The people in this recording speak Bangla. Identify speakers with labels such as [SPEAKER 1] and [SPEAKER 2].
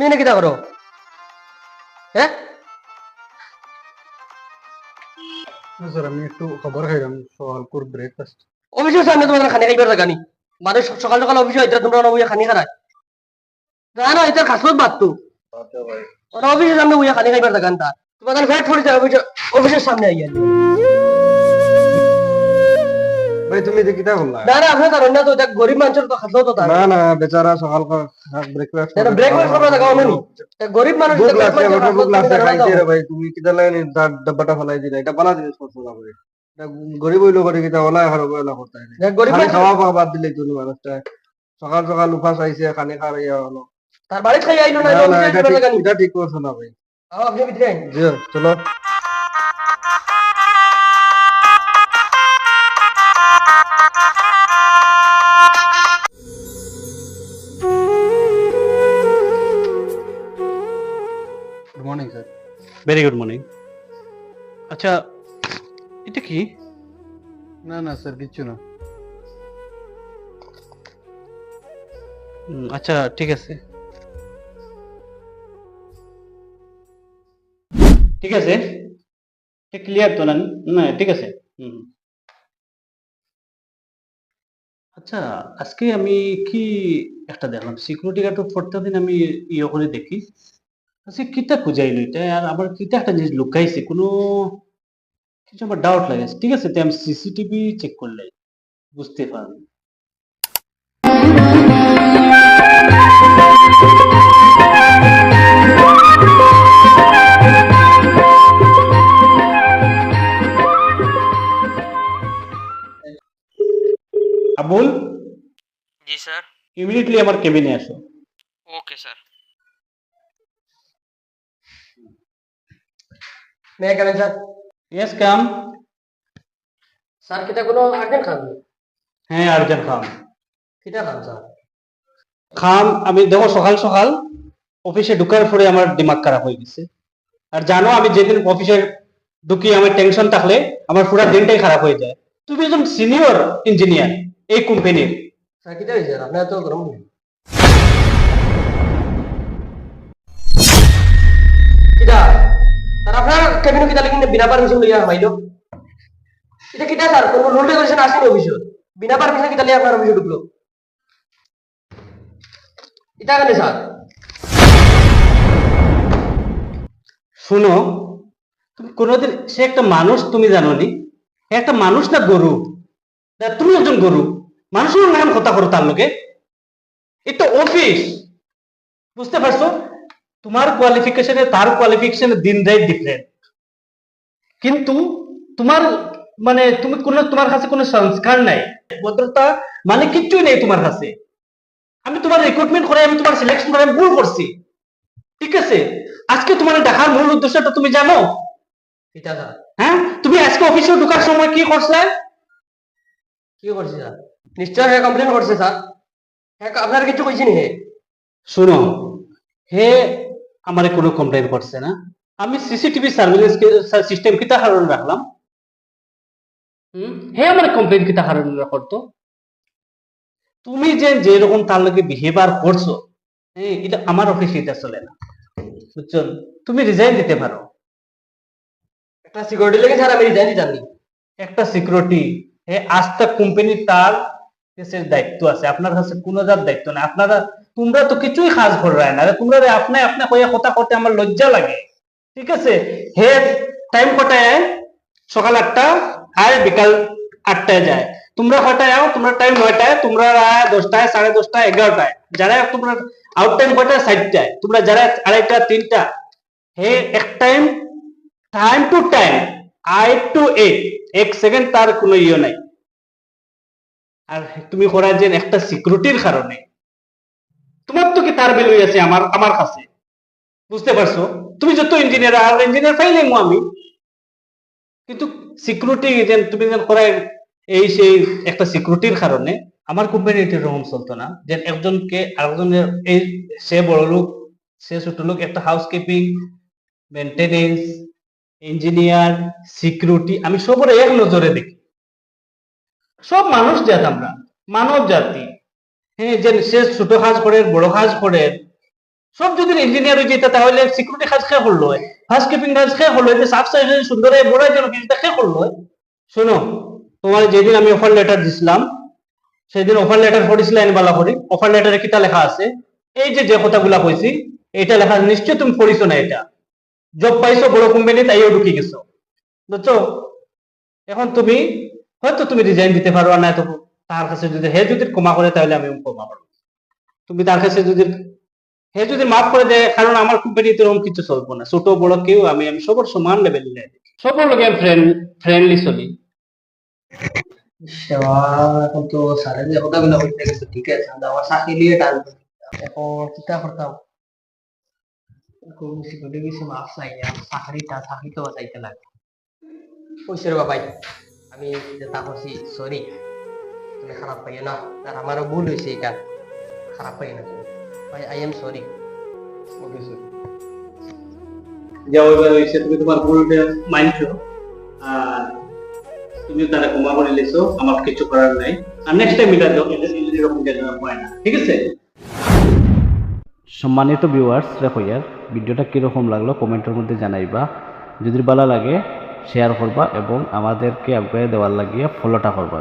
[SPEAKER 1] এখানে কিটা করো? হ্যাঁ
[SPEAKER 2] স্যার আমি একটু খবর খাইলাম সকালকুর ব্রেকফাস্ট।
[SPEAKER 1] অফিসের সামনে তোমাদের খানি খাইবার জায়গা নি। মানুষ সকাল সকাল অফিসে হইতে তোমরা না বইয়া খানি খারায় জানো এটার খাসলত বাদ তো
[SPEAKER 2] আচ্ছা ভাই।
[SPEAKER 1] ওরা অফিসের সামনে বইয়া খানি খাইবার জায়গা না তোমাদের ফ্যাট পড়ে অফিসের সামনে আইয়া
[SPEAKER 2] ভাই তুমি যে কিটা করলা?
[SPEAKER 1] না না আপনার কারণ না তো এটা গরিব মানুষের তো খাসলত তো
[SPEAKER 2] না না বেচারা সকাল ব্রেকফাস্ট
[SPEAKER 1] এটা ব্রেকফাস্ট করবার জায়গা অনেক গরিব মানুষ
[SPEAKER 2] বুক লাগছে ওটা বুক লাগছে খাইছে রে ভাই তুমি কিটা লাগে তার ডাব্বাটা ফলাই দিলা এটা বালা জিনিস করছো না ভাই। এটা গরিব হইলো করে কিটা ওলা আর ওলা করতে নাই।
[SPEAKER 1] গরিব
[SPEAKER 2] খালি
[SPEAKER 1] মানুষ
[SPEAKER 2] খাওয়া পাওয়া বাদ দিলে তুমি মানুষটা সকাল সকাল উপাস আইছে খানি খাইয়া হলো।
[SPEAKER 1] তার বাড়ি খাই আইলো না
[SPEAKER 2] না না
[SPEAKER 1] অফিসে
[SPEAKER 2] এটা
[SPEAKER 1] খাইবার
[SPEAKER 2] ঠিক
[SPEAKER 1] জায়গা নি
[SPEAKER 2] এটা ঠিক করছো না ভাই।
[SPEAKER 1] আপনি ভিতরে আইন
[SPEAKER 2] জি চলো। Good morning sir.
[SPEAKER 3] Very good morning. আচ্ছা এটা কি?
[SPEAKER 2] না না স্যার কিচ্ছু না।
[SPEAKER 3] আচ্ছা ঠিক আছে ঠিক আছে ক্লিয়ার তো না? না ঠিক আছে। আচ্ছা আজকে আমি কি একটা দেখলাম সিকিউরিটি গার্ড প্রত্যেক দিন আমি ইয়ে করে দেখি আজকে কিটা খুঁজাইলো এটা আর আবার কিটা একটা জিনিস লুকাইছে কোনো কিছু আমার ডাউট লাগে। ঠিক আছে আমি সিসিটিভি চেক করলে বুঝতে পারবো। আবুল
[SPEAKER 4] जी सर।
[SPEAKER 3] ইমিডিয়েটলি আমার কেবিনে আসো।
[SPEAKER 4] Okay sir.
[SPEAKER 1] मैं करें सर
[SPEAKER 3] ইয়েস কাম।
[SPEAKER 1] सर किता কোনো আর্জেন্ট খান
[SPEAKER 3] হ্যাঁ আর্জেন্ট খাম।
[SPEAKER 1] কিটা খান স্যার
[SPEAKER 3] খাম আমি দেখো সকাল সকাল অফিসে ঢুকার পরে আমার দিমাগ খারাপ হয়ে গেছে। আর জানো আমি যেদিন অফিসে ঢুকি আমার টেনশন থাকলে আমার পুরো দিনটাই খারাপ হয়ে যায়। তুমি একজন সিনিয়র ইঞ্জিনিয়ার এই কোম্পানির,
[SPEAKER 1] স্যার কিটা হইছে আপনার তো গরম কিটা স্যার আপনার কেবিনে কিটা লাগি বিনা পারমিশন লইয়া মাইলো এটা কিটা স্যার কোন রুল রেগুলেশন আসেনি অফিসে বিনা পারমিশন কিটা লইয়া আপনার অফিসে ঢুকলো এটা কেন স্যার
[SPEAKER 3] শুনো তুমি কোনোদিন সে একটা মানুষ তুমি জানো নি একটা মানুষ না গরু? না, তুমি একজন গরু মানুষের নাম কথা করো তার লোকে। এটা অফিস বুঝতে পারছো? তোমার কোয়ালিফিকেশনে তার কোয়ালিফিকেশনে দিন রাত ডিফারেন্ট, কিন্তু তোমার মানে তুমি কোনো তোমার কাছে কোনো সংস্কার নাই, ভদ্রতা মানে কিচ্ছুই নেই তোমার কাছে। আমি তোমার রিক্রুটমেন্ট করে আমি তোমার সিলেকশন করে আমি ভুল করছি। ঠিক আছে আজকে তোমার দেখার মূল উদ্দেশ্যটা তুমি জানো?
[SPEAKER 1] কিটা স্যার
[SPEAKER 3] হ্যাঁ তুমি আজকে অফিসে ঢোকার সময় কি করছিলে?
[SPEAKER 1] কি করছে স্যার নিশ্চয় হ্যাঁ কমপ্লেন করছে স্যার হ্যাঁ আপনার কিছু কইছি নি হে
[SPEAKER 3] শুনো হে আমারে কোনো কমপ্লেন করছে না। আমি সিসিটিভি সার্ভিলেন্স সিস্টেম কিতা কারণ রাখলাম? হে আমার কমপ্লেন কিতা কারণ করতো? তুমি যে যেরকম তার লগে বিহেভিয়ার করছো এটা আমার অফিসে এটা চলে না, বুঝছো? তুমি রিজাইন দিতে পারো।
[SPEAKER 1] একটা সিকিউরিটি লেগে স্যার আমি রিজাইন দিতাম
[SPEAKER 3] একটা সিকিউরিটি আস্থা কোম্পানি তার কেসের দায়িত্ব আছে, আপনার কাছে কোনো যার দায়িত্ব না। আপনারা তোমরা তো কিছুই কাজ করায় না, তোমরা আপনি আপনি কইয়া কথা করতে আমার লজ্জা লাগে। ঠিক আছে হে টাইম কটায় সকাল 8টা আর বিকাল 8টায় যায়, তোমরা কটায় আও? তোমরা টাইম 9টায়, তোমরা 10টায় 10:30টায় 11টায়, যারা তোমরা আউট টাইম কটায় 7টায়, তোমরা যারা 2:30টা 3টা হে এক time time to time 8 to 8 এক সেকেন্ড তার কোনো ইয়ে নাই। আর তুমি করা যে একটা সিকিউরিটির কারণে তোমার তো কি তার ভ্যালু আছে আমার আমার কাছে, বুঝতে পারছো? তুমি যত ইঞ্জিনিয়ার আর ইঞ্জিনিয়ার ফাইলে আমি, কিন্তু সিকিউরিটি যেন তুমি যেন করায় এই সেই একটা সিকিউরিটির কারণে আমার কোম্পানি এরকম চলতো না যে একজনকে আরেকজনের এই সে বড় লোক সে ছোট লোক, একটা হাউসকিপিং মেনটেনেন্স ইঞ্জিনিয়ার সিকিউরিটি আমি সবার এক নজরে দেখি। সব মানুষ জাত, আমরা মানব জাতি। হ্যাঁ যে সে ছোট কাজ করে বড় কাজ করে সব যদি ইঞ্জিনিয়ার হয়ে যেত তাহলে সিকিউরিটি কাজ খেয়ে করলো হাউসকিপিং কাজ খেয়ে করলো যে সাফ সাফাই সুন্দর বড় জন্য কিছুটা খেয়ে করলো। শোনো, তোমার যেদিন আমি অফার লেটার দিছিলাম সেদিন অফার লেটার পড়েছিল আইনবালা করি, অফার লেটারে কিটা লেখা আছে, এই যে যে কথাগুলা কইছি এটা লেখা নিশ্চয় তুমি পড়িছো না। এটা জব পাইছো বড় কোম্পানি তাইও ঢুকে গেছো, বুঝছো? এখন তুমি হয়তো তুমি রিজাইন দিতে পারো না, তো তার কাছে যদি হে যদি ক্ষমা করে তাহলে আমি ক্ষমা করবো। তুমি তার কাছে যদি হে যদি মাফ করে দেয়, কারণ আমার কোম্পানিতে এরকম কিছু চলবো না, ছোট বড় কেউ আমি সবার সমান লেভেলে সবার লোক ফ্রেন্ডলি চলি।
[SPEAKER 1] সেবা এখন তো স্যারের যে কথাগুলো বলতে গেছে ঠিক আছে, আমরা আমার চাকরি নিয়ে টানবো, এখন চিন্তা করতাম সিকিউরিটি কিছু মাফ চাই, আমার চাকরি তো বাঁচাইতে লাগে। কইছে রে ভাই, আমি যেটা করছি সরি, তুমি খারাপ পাইও না, আর আমারও ভুল হয়েছে, এটা খারাপ পাইও না তুমি ভাই, I am sorry. Okay sir.
[SPEAKER 3] যা ওইবার হয়েছে তুমি তোমার ভুলটা মানছো, আর তুমি তারা ক্ষমা করে লেছো, আমার কিছু করার নাই। আর নেক্সট টাইম এটা এরকম যেন হয় না, ঠিক আছে?
[SPEAKER 5] সম্মানিত ভিউয়ার্স, দেখো ইয়ার ভিডিওটা কীরকম লাগলো কমেন্টের মধ্যে জানাইবা। যদি ভালো লাগে শেয়ার করবা এবং আমাদেরকে আপগ্রেড দেওয়ার লাগিয়ে ফলোটা করবা।